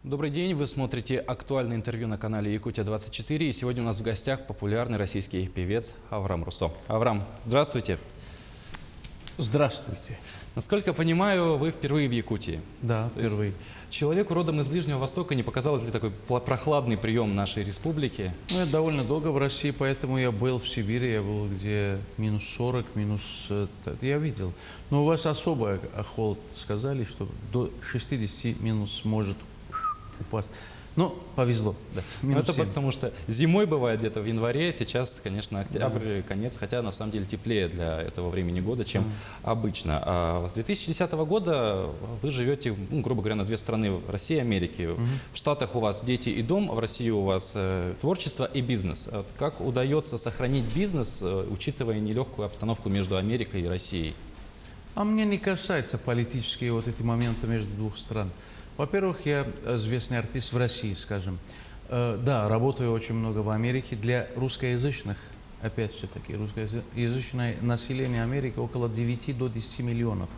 Добрый день, вы смотрите актуальное интервью на канале Якутия-24, и сегодня у нас в гостях популярный российский певец Авраам Руссо. Авраам, здравствуйте. Здравствуйте. Насколько понимаю, вы впервые в Якутии. Да, впервые. Человеку родом из Ближнего Востока не показалось ли такой прохладный прием нашей республики? Ну, я довольно долго в России, поэтому я был в Сибири, я был где минус 40, я видел. Но у вас особый холод, сказали, что до 60 минус может упасть. Ну, повезло. Да. Это потому что зимой бывает где-то в январе, сейчас, конечно, октябрь, конец, хотя на самом деле теплее для этого времени года, чем обычно. А с 2010 года вы живете, грубо говоря, на две страны, в России и Америке. В Штатах у вас дети и дом, в России у вас творчество и бизнес. Вот как удается сохранить бизнес, учитывая нелегкую обстановку между Америкой и Россией? А мне не касается политические вот эти моменты между двух стран. Во-первых, я известный артист в России, скажем. Да, работаю очень много в Америке для русскоязычных, опять все-таки, русскоязычное население Америки около 9 до 10 миллионов.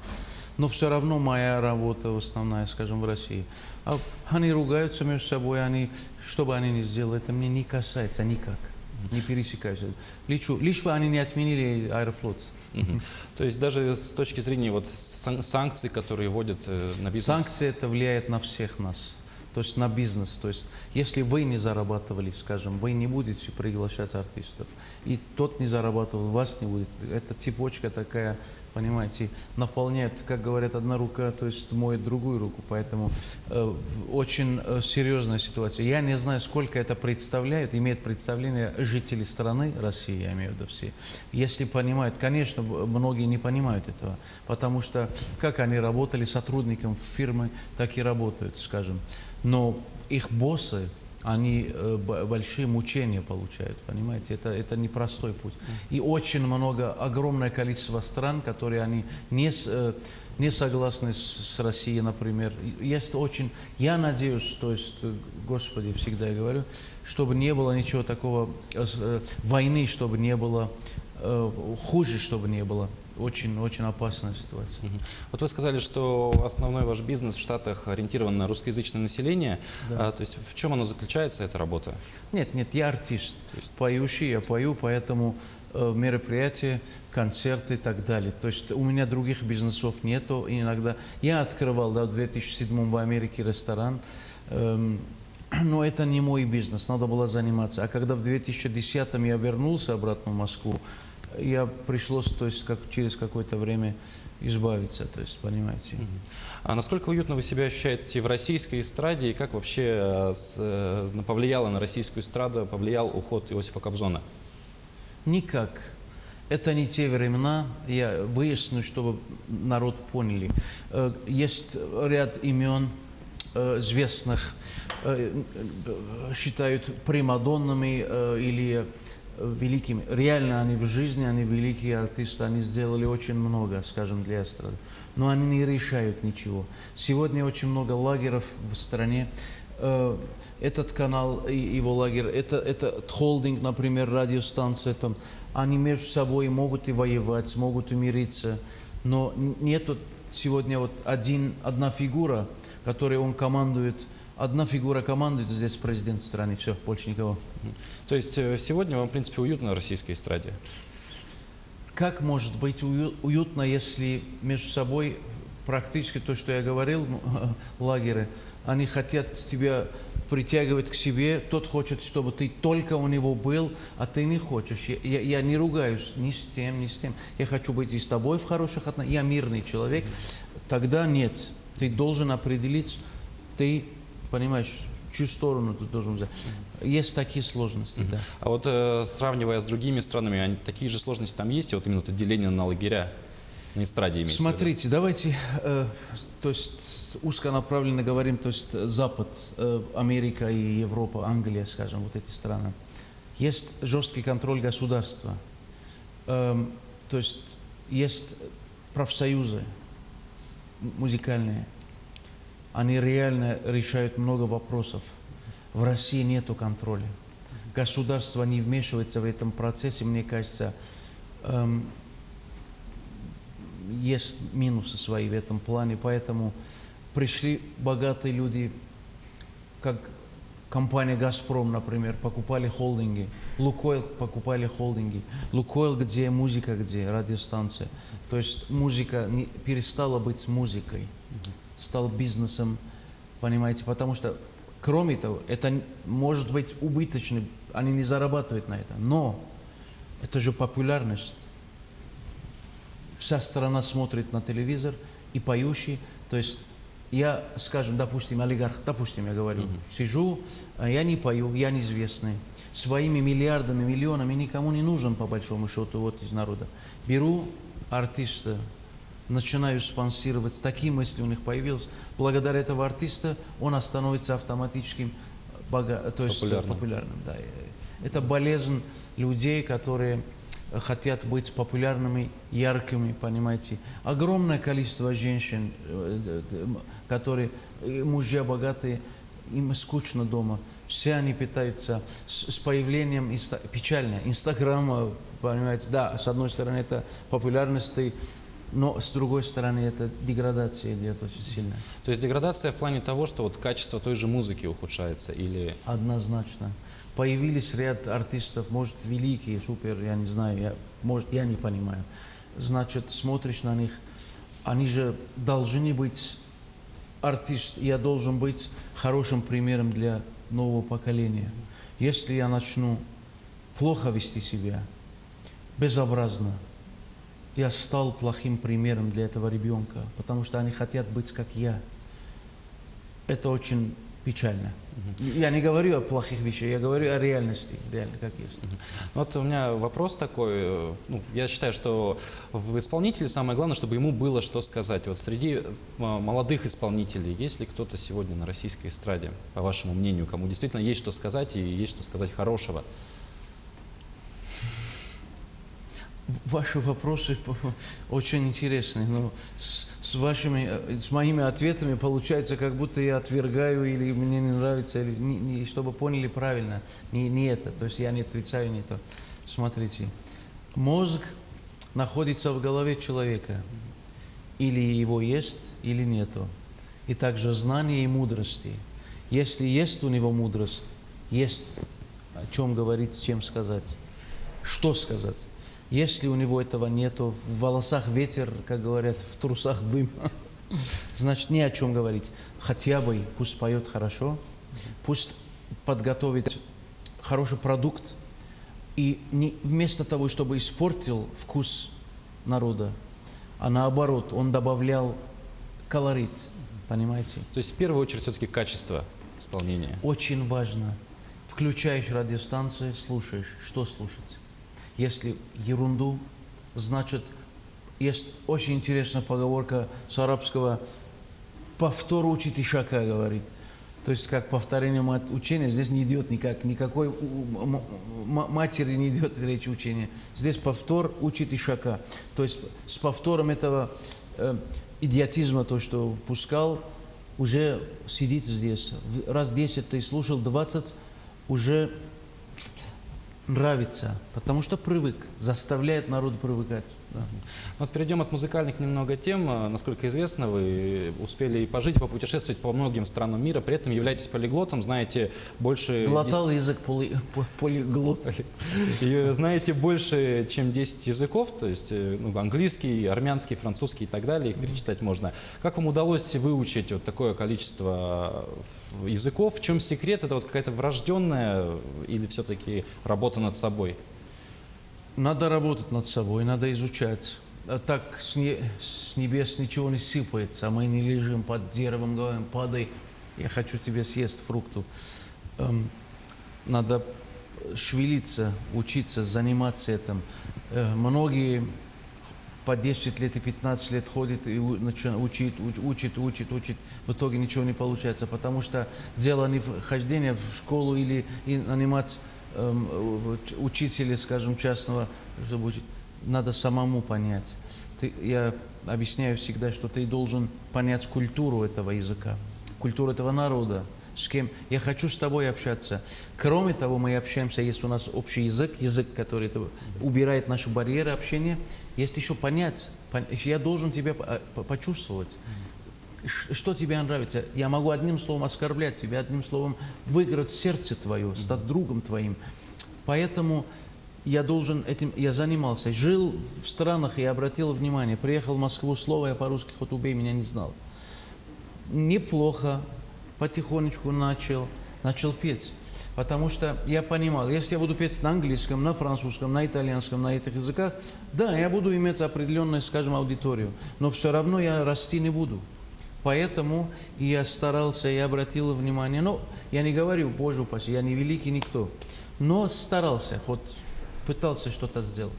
Но все равно моя работа основная, скажем, в России. А они ругаются между собой, что бы они ни сделали, это мне не касается никак, не пересекаются. Лишь бы они не отменили Аэрофлот. То есть даже с точки зрения вот санкций, которые вводят на бизнес? Санкции это влияет на всех нас, то есть на бизнес. То есть если вы не зарабатывали, скажем, вы не будете приглашать артистов, и тот не зарабатывал, вас не будет. Эта цепочка такая, понимаете, наполняет, как говорят, одна рука, то есть моет другую руку. Поэтому очень серьезная ситуация. Я не знаю, сколько это представляет, имеет представление жители страны России, я имею в виду все. Если понимают, конечно, многие не понимают этого, потому что как они работали сотрудником фирмы, так и работают, скажем. Но их боссы, они большие мучения получают, понимаете, это непростой путь. И очень много, огромное количество стран, которые они не согласны с Россией, например. Есть очень, я надеюсь, то есть, Господи, всегда я говорю, чтобы не было ничего такого, войны, чтобы не было, хуже, чтобы не было. Очень опасная ситуация. Вот вы сказали, что основной ваш бизнес в Штатах ориентирован на русскоязычное население. Да. То есть в чем оно заключается, эта работа? Нет, я артист, поющий, я пою, поэтому мероприятия, концерты и так далее. То есть у меня других бизнесов нету. Иногда я открывал, да, в 2007 в Америке ресторан, но это не мой бизнес, надо было заниматься. А когда в 2010 я вернулся обратно в Москву, пришлось, то есть, через какое-то время избавиться, то есть, понимаете. А насколько уютно вы себя ощущаете в российской эстраде, и как вообще повлияло на российскую эстраду, повлиял уход Иосифа Кобзона? Никак. Это не те времена, я выясню, чтобы народ поняли. Есть ряд имен известных, считают примадоннами или великими. Реально они в жизни, они великие артисты, они сделали очень много, скажем, для эстрады. Но они не решают ничего. Сегодня очень много лагеров в стране. Этот канал, его лагерь, этот холдинг, например, радиостанция, там, они между собой могут и воевать, могут и мириться. Но нету сегодня вот одна фигура, которой он командует. Одна фигура командует, здесь президент страны, все, больше никого. То есть сегодня вам, в принципе, уютно на российской эстраде? Как может быть уютно, если между собой практически то, что я говорил, лагеры, они хотят тебя притягивать к себе, тот хочет, чтобы ты только у него был, а ты не хочешь. Я не ругаюсь ни с тем, ни с тем. Я хочу быть и с тобой в хороших отношениях, я мирный человек. Тогда нет, ты должен определить, ты понимаешь, чью сторону ты должен взять. Есть такие сложности, да. А вот сравнивая с другими странами, такие же сложности там есть, и вот именно это деление на лагеря на эстраде имеется? Смотрите, давайте, то есть узконаправленно говорим, то есть Запад, Америка и Европа, Англия, скажем, вот эти страны. Есть жесткий контроль государства, то есть есть профсоюзы музыкальные. Они реально решают много вопросов. В России нету контроля. Государство не вмешивается в этом процессе, мне кажется, есть минусы свои в этом плане, поэтому пришли богатые люди, как компания «Газпром», например, покупали холдинги, «Лукойл» покупали холдинги. «Лукойл» где, музыка где, радиостанция. То есть музыка перестала быть музыкой, стала бизнесом, понимаете, потому что, кроме того, это может быть убыточно, они не зарабатывают на это, но это же популярность. Вся страна смотрит на телевизор и поющий, то есть я, скажем, допустим, олигарх, допустим, я говорю, сижу, а я не пою, я неизвестный, своими миллиардами, миллионами никому не нужен, по большому счету, вот из народа. Беру артиста, начинаю спонсировать, такие мысли у них появились. Благодаря этого артиста он становится автоматическим, то есть популярным. Да. Это болезнь людей, которые хотят быть популярными, яркими, понимаете. Огромное количество женщин, которые, мужья богатые, им скучно дома. Все они питаются с появлением печально Инстаграма, понимаете. Да, с одной стороны это популярность, но с другой стороны это деградация идет очень сильно. То есть деградация в плане того, что вот качество той же музыки ухудшается или... Однозначно. Появились ряд артистов, может, великие, супер, я не знаю, может, я не понимаю. Значит, смотришь на них, они же должны быть артист, я должен быть хорошим примером для нового поколения. Если я начну плохо вести себя, безобразно, я стал плохим примером для этого ребенка, потому что они хотят быть как я. Это очень печально. Я не говорю о плохих вещах, я говорю о реальности, реально как есть. Вот у меня вопрос такой. Ну, я считаю, что в исполнителе самое главное, чтобы ему было что сказать. Вот среди молодых исполнителей есть ли кто-то сегодня на российской эстраде, по вашему мнению, кому действительно есть что сказать и есть что сказать хорошего? Ваши вопросы очень интересные, но с моими ответами получается, как будто я отвергаю или мне не нравится, или чтобы поняли правильно, не это, то есть я не отрицаю, не то. Смотрите, мозг находится в голове человека, или его есть, или нету, и также знание и мудрости. Если есть у него мудрость, есть о чем говорить, чем сказать, что сказать. Если у него этого нету, в волосах ветер, как говорят, в трусах дым, значит, ни о чем говорить. Хотя бы пусть поет хорошо, пусть подготовит хороший продукт, и вместо того, чтобы испортил вкус народа, а наоборот, он добавлял колорит, понимаете? То есть в первую очередь все-таки качество исполнения. Очень важно. Включаешь радиостанцию, слушаешь, что слушать. Если ерунду, значит, есть очень интересная поговорка с арабского «повтор учит ишака», говорит. То есть, как повторение учения, здесь не идет никакой матери не идет речь учения. Здесь повтор учит ишака. То есть, с повтором этого идиотизма, то, что пускал, уже сидит здесь. Раз 10 ты слушал, 20 уже... нравится, потому что привык, заставляет народ привыкать. Да. Вот перейдем от музыкальных немного тем. Насколько известно, вы успели и пожить, и попутешествовать по многим странам мира, при этом являетесь полиглотом, знаете больше... Глотал язык полиглот. И знаете больше, чем 10 языков, то есть английский, армянский, французский и так далее, их перечислять можно. Как вам удалось выучить вот такое количество языков? В чем секрет? Это вот какая-то врожденная или все-таки работа над собой? Надо работать над собой, надо изучать. Так с небес ничего не сыпается, а мы не лежим под деревом, говорим, падай, я хочу тебе съесть фрукту. Надо шевелиться, учиться, заниматься этим. Многие по 10 лет и 15 лет ходят и учат. В итоге ничего не получается, потому что дело не в хождении в школу или нанимать учителя, скажем, частного, чтобы учить. Надо самому понять. Я объясняю всегда, что ты должен понять культуру этого языка, культуру этого народа, с кем я хочу с тобой общаться. Кроме того, мы общаемся, есть у нас общий язык, который убирает наши барьеры общения, есть еще понять. Я должен тебя почувствовать. что тебе нравится. Я могу одним словом оскорблять тебя, одним словом выиграть сердце твое, стать другом твоим. Поэтому я должен этим, я занимался, жил в странах и обратил внимание, приехал в Москву, слово я по-русски, хоть убей, меня не знал. Неплохо, потихонечку начал петь. Потому что я понимал, если я буду петь на английском, на французском, на итальянском, на этих языках, да, я буду иметь определенную, скажем, аудиторию, но все равно я расти не буду. Поэтому я старался, я обратил внимание, ну, я не говорю, Боже упаси, я не великий никто, но старался, хоть пытался что-то сделать.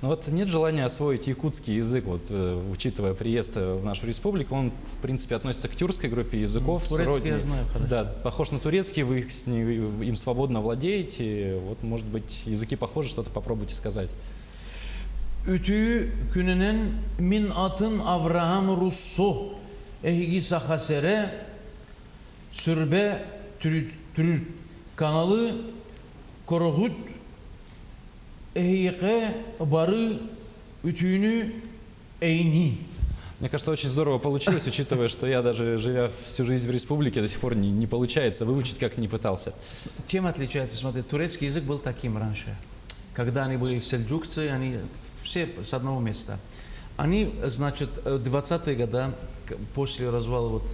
Но вот нет желания освоить якутский язык, вот, учитывая приезд в нашу республику, он, в принципе, относится к тюркской группе языков. Турецкий я знаю хорошо. Да, похож на турецкий, вы им свободно владеете, вот, может быть, языки похожи, что-то попробуйте сказать. Ütü günenen min atın Avraham Russo ehigi sahasere sürbe türüt kanalı korohut ehige barı ütüğünü eyni. Мне кажется, очень здорово получилось, учитывая, что я даже, живя всю жизнь в республике, до сих пор не получается выучить, как не пытался. Чем отличается? Смотри, турецкий язык был таким раньше. Когда они были сельджукцы, они все с одного места. Они, значит, 20-е годы, после развала, вот,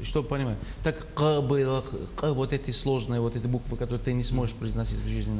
чтобы понимать, так было, вот эти сложные, вот эти буквы, которые ты не сможешь произносить в жизни.